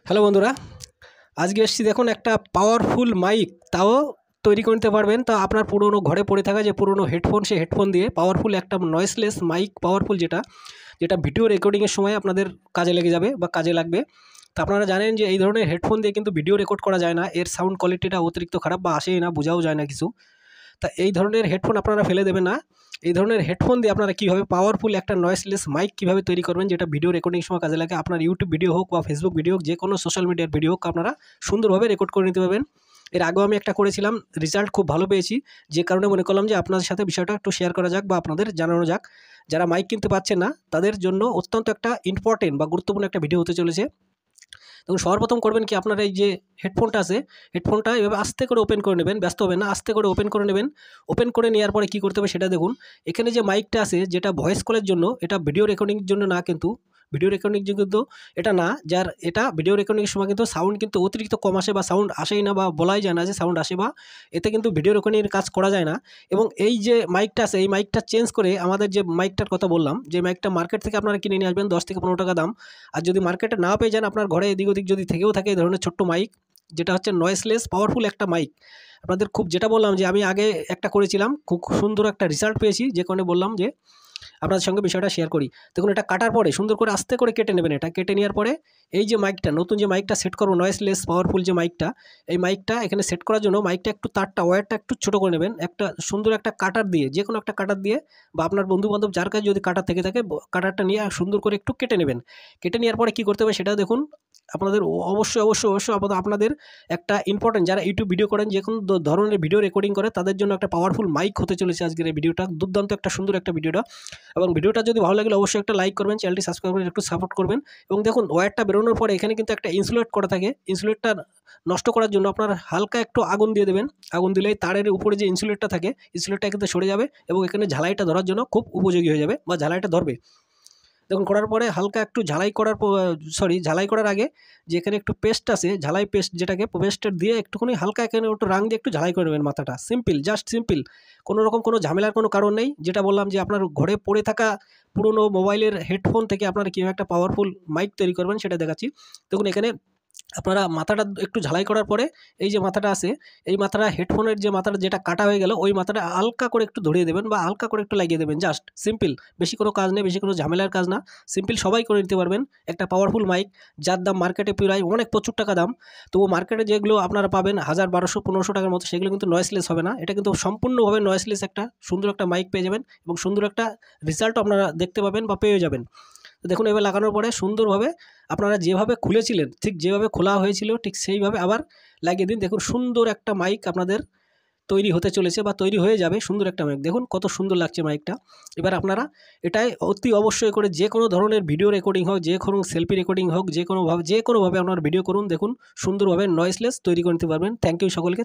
Hello বন্ধুরা, আজকে এসেছি দেখুন একটা পাওয়ারফুল মাইক, তাও তৈরি করে নিতে পারবেন। তা আপনার পুরনো ঘরে পড়ে থাকা যে পুরনো হেডফোন, সেই হেডফোন দিয়ে পাওয়ারফুল একটা নয়েসলেস মাইক, পাওয়ারফুল যেটা যেটা ভিডিও রেকর্ডিংয়ের সময় আপনাদের কাজে লেগে যাবে বা কাজে লাগবে। তা আপনারা জানেন যে এই ধরনের হেডফোন দিয়ে কিন্তু ভিডিও রেকর্ড করা যায় না, এর সাউন্ড কোয়ালিটিটা অতিরিক্ত খারাপ বা আসেই না, বোঝাও যায় না কিছু। তা এই ধরনের হেডফোন আপনারা ফেলে দেবেন না। এই ধরনের হেডফোন দিয়ে আপনারা কীভাবে পাওয়ারফুল একটা নয়েসলেস মাইক কীভাবে তৈরি করবেন, যেটা ভিডিও রেকর্ডিং সময় কাজে লাগে। আপনার ইউটিউব ভিডিও হোক বা ফেসবুক ভিডিও হোক, যে কোনো সোশ্যাল মিডিয়ার ভিডিও হোক, আপনারা সুন্দরভাবে রেকর্ড করে নিতে পারবেন। এর আগেও আমি একটা করেছিলাম, রেজাল্ট খুব ভালো পেয়েছি, যে কারণে মনে করলাম যে আপনাদের সাথে বিষয়টা একটু শেয়ার করা যাক বা আপনাদের জানানো যাক। যারা মাইক কিনতে পারছেন না, তাদের জন্য অত্যন্ত একটা ইম্পর্টেন্ট বা গুরুত্বপূর্ণ একটা ভিডিও হতে চলেছে। দেখুন, সর্বপ্রথম করবেন কি, আপনার এই যে হেডফোনটা আছে, হেডফোনটা এভাবে আস্তে করে ওপেন করে নেবেন, ব্যস্ত হবেন না, আস্তে করে ওপেন করে নেবেন। ওপেন করে নেওয়ার পরে কী করতে হবে সেটা দেখুন। এখানে যে মাইকটা আছে, যেটা ভয়েস কলের জন্য, এটা ভিডিও রেকর্ডিংয়ের জন্য না, কিন্তু ভিডিও রেকর্ডিং কিন্তু এটা না, যার এটা ভিডিও রেকর্ডিংয়ের সময় কিন্তু সাউন্ড কিন্তু অতিরিক্ত কম আসে বা সাউন্ড আসেই না, বা বলাই যায় না যে সাউন্ড আসে, বা এতে কিন্তু ভিডিও রেকর্ডিংয়ের কাজ করা যায় না। এবং এই যে মাইকটা আছে, এই মাইকটা চেঞ্জ করে আমাদের যে মাইকটার কথা বললাম, যে মাইকটা মার্কেট থেকে আপনারা কিনে নিয়ে আসবেন, 10 থেকে 15 টাকা দাম। আর যদি মার্কেটে না পেয়ে যান, আপনার ঘরে এদিক ওদিক যদি থেকেও থাকে এই ধরনের ছোট্ট মাইক, যেটা হচ্ছে নয়েসলেস পাওয়ারফুল একটা মাইক, আপনাদের খুব, যেটা বললাম যে আমি আগে একটা করেছিলাম, খুব সুন্দর একটা রেজাল্ট পেয়েছি, যে কারণে বললাম যে আপনাদের সঙ্গে বিষয়টা শেয়ার করি। দেখুন, এটা কাটার পরে সুন্দর করে আস্তে করে কেটে নেবেন। এটা কেটে নেওয়ার পরে এই যে মাইকটা, নতুন যে মাইকটা সেট করবো, নয়েসলেস পাওয়ারফুল যে মাইকটা, এই মাইকটা এখানে সেট করার জন্য মাইকটা একটু তারটা, ওয়্যারটা একটু ছোটো করে নেবেন, একটা সুন্দর একটা কাটার দিয়ে, যে কোনো একটা কাটার দিয়ে, বা আপনার বন্ধুবান্ধব যার কাছে যদি কাটার থেকে থাকে, কাটারটা নিয়ে সুন্দর করে একটু কেটে নেবেন। কেটে নেওয়ার পরে কী করতে হবে সেটা দেখুন। আপনাদের অবশ্যই আপনাদের একটা ইম্পর্টেন্ট, যারা ইউটিউব ভিডিও করেন, যে কোনো ধরনের ভিডিও রেকর্ডিং করে, তাদের জন্য একটা পাওয়ারফুল মাইক হতে চলেছে আজকের এই ভিডিওটা। দুর্দান্ত একটা সুন্দর একটা ভিডিওটা। এবং ভিডিওটা যদি ভালো লাগলে অবশ্যই একটা লাইক করবেন, চ্যানেলটি সাবস্ক্রাইব করে একটু সাপোর্ট করবেন। এবং দেখুন, ওয়্যারটা বেরোনোর পরে এখানে কিন্তু একটা ইনসুলেট করা থাকে। ইনসুলেটটা নষ্ট করার জন্য আপনার হালকা একটু আগুন দিয়ে দেবেন। আগুন দিলেই তারের উপরে যে ইনসুলেটটা থাকে, ইনসুলেটটা কিন্তু সরে যাবে এবং এখানে ঝালাইটা ধরার জন্য খুব উপযোগী হয়ে যাবে, বা ঝালাইটা ধরবে। দেখুন, করার পরে হালকা একটু ঝালাই করার ঝালাই করার আগে যে এখানে একটু পেস্ট আছে, ঝালাই পেস্ট, যেটাকে পেস্টটা দিয়ে একটুখানি হালকা এখানে একটু রাং দিয়ে একটু ঝালাই করে নেবেন মাথাটা। সিম্পল, জাস্ট সিম্পল, কোনো রকম কোনো ঝামেলার কোনো কারণ নেই। যেটা বললাম যে আপনার ঘরে পড়ে থাকা পুরনো মোবাইলের হেডফোন থেকে আপনারা কীভাবে একটা পাওয়ারফুল মাইক তৈরি করবেন সেটা দেখাচ্ছি। দেখুন, এখানে আপনারা মাথাটা একটু ঝালাই করার পরে এই যে মাথাটা আছে, এই মাথাটা, হেডফোনের যে মাথাটা যেটা কাটা হয়ে গেল, ওই মাথাটা হালকা করে একটু ধরিয়ে দেবেন বা হালকা করে একটু লাগিয়ে দেবেন। জাস্ট সিম্পল, বেশি কোনো কাজ নেই, বেশি কোনো ঝামেলার কাজ না। সিম্পল, সবাই করে নিতে পারবেন। একটা পাওয়ারফুল মাইক, যার দাম মার্কেটে প্রায় প্রচুর টাকা দাম। তবু মার্কেটে যেগুলো আপনারা পাবেন 1000, 1200, 1500 টাকার মতো, সেগুলো কিন্তু নয়েসলেস হবে না। এটা কিন্তু সম্পূর্ণভাবে নয়েসলেস একটা সুন্দর একটা মাইক পেয়ে যাবেন, এবং সুন্দর একটা রেজাল্টও আপনারা দেখতে পাবেন বা পেয়ে যাবেন। তো দেখুন, এবার লাগানোর পরে সুন্দরভাবে আপনারা যেভাবে খুলেছিলেন, ঠিক যেভাবে খোলা হয়েছিল ঠিক সেইভাবে আবার লাগিয়ে দিন। দেখুন, সুন্দর একটা মাইক আপনাদের তৈরি হতে চলেছে বা তৈরি হয়ে যাবে। সুন্দর একটা মাইক, দেখুন কত সুন্দর লাগছে মাইকটা। এবার আপনারা এটাই অতি অবশ্যই করে যে কোনো ধরনের ভিডিও রেকর্ডিং হোক, যে কোনো সেলফি রেকর্ডিং হোক, যে কোনোভাবে আপনারা ভিডিও করুন। দেখুন, সুন্দরভাবে নয়েসলেস তৈরি করে নিতে পারবেন। থ্যাংক ইউ সকলকে।